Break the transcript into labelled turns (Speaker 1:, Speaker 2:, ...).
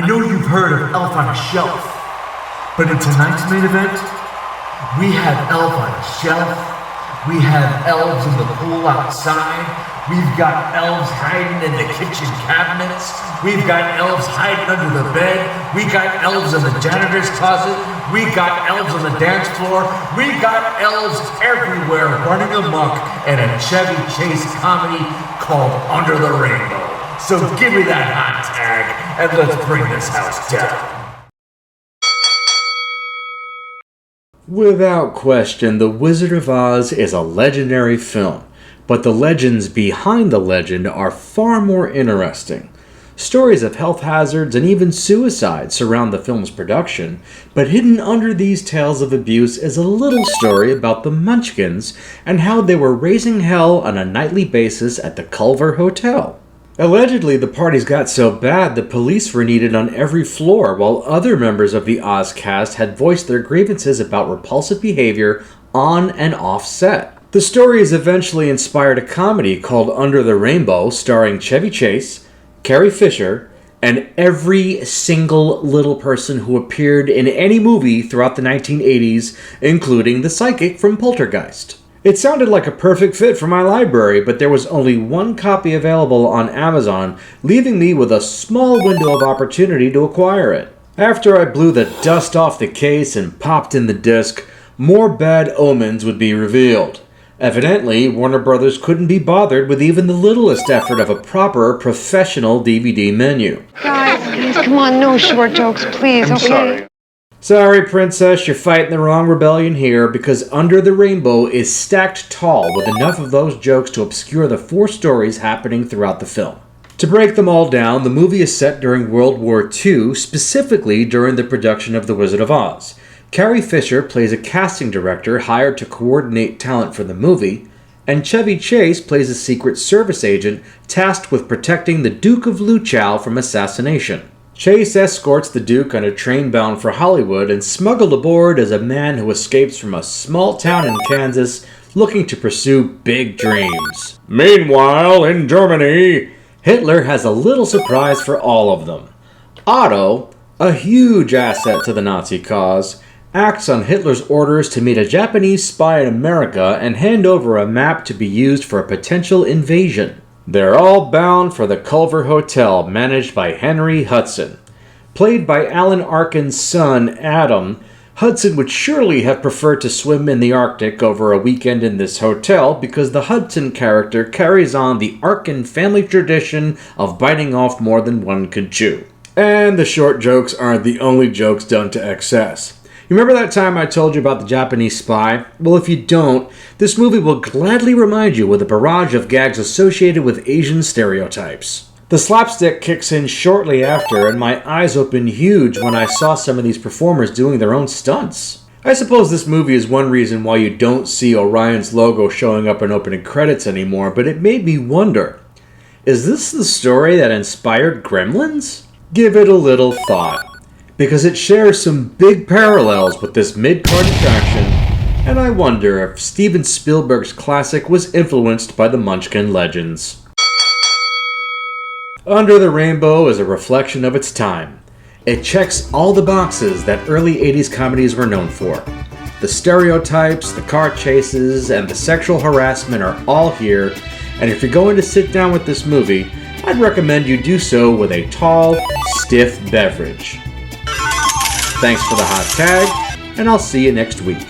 Speaker 1: I know you've heard of Elf on a Shelf, but in tonight's main event, we have Elf on a Shelf, we have elves in the pool outside, we've got elves hiding in the kitchen cabinets, we've got elves hiding under the bed, we got elves in the janitor's closet, we got elves on the dance floor, we got elves everywhere running amok in a Chevy Chase comedy called Under the Rainbow. So give me that hot tag and let's bring this house down.
Speaker 2: Without question, The Wizard of Oz is a legendary film, but the legends behind the legend are far more interesting. Stories of health hazards and even suicide surround the film's production, but hidden under these tales of abuse is a little story about the Munchkins and how they were raising hell on a nightly basis at the Culver Hotel. Allegedly, the parties got so bad that police were needed on every floor, while other members of the Oz cast had voiced their grievances about repulsive behavior on and off set. The stories eventually inspired a comedy called Under the Rainbow, starring Chevy Chase, Carrie Fisher, and every single little person who appeared in any movie throughout the 1980s, including the psychic from Poltergeist. It sounded like a perfect fit for my library, but there was only one copy available on Amazon, leaving me with a small window of opportunity to acquire it. After I blew the dust off the case and popped in the disc, more bad omens would be revealed. Evidently, Warner Brothers couldn't be bothered with even the littlest effort of a proper, professional DVD menu.
Speaker 3: Guys, please, come on, no short jokes, please, okay?
Speaker 2: Sorry, Princess, you're fighting the wrong rebellion here, because Under the Rainbow is stacked tall with enough of those jokes to obscure the 4 stories happening throughout the film. To break them all down, the movie is set during World War II, specifically during the production of The Wizard of Oz. Carrie Fisher plays a casting director hired to coordinate talent for the movie, and Chevy Chase plays a Secret Service agent tasked with protecting the Duke of Luchow from assassination. Chase escorts the Duke on a train bound for Hollywood and smuggled aboard as a man who escapes from a small town in Kansas looking to pursue big dreams. Meanwhile, in Germany, Hitler has a little surprise for all of them. Otto, a huge asset to the Nazi cause, acts on Hitler's orders to meet a Japanese spy in America and hand over a map to be used for a potential invasion. They're all bound for the Culver Hotel, managed by Henry Hudson. Played by Alan Arkin's son, Adam, Hudson would surely have preferred to swim in the Arctic over a weekend in this hotel because the Hudson character carries on the Arkin family tradition of biting off more than one could chew. And the short jokes aren't the only jokes done to excess. You remember that time I told you about the Japanese spy? Well, if you don't, this movie will gladly remind you with a barrage of gags associated with Asian stereotypes. The slapstick kicks in shortly after, and my eyes opened huge when I saw some of these performers doing their own stunts. I suppose this movie is one reason why you don't see Orion's logo showing up in opening credits anymore, but it made me wonder, is this the story that inspired Gremlins? Give it a little thought, because it shares some big parallels with this mid-card attraction, and I wonder if Steven Spielberg's classic was influenced by the Munchkin legends. Under the Rainbow is a reflection of its time. It checks all the boxes that early 80s comedies were known for. The stereotypes, the car chases, and the sexual harassment are all here, and if you're going to sit down with this movie, I'd recommend you do so with a tall, stiff beverage. Thanks for the hot tag, and I'll see you next week.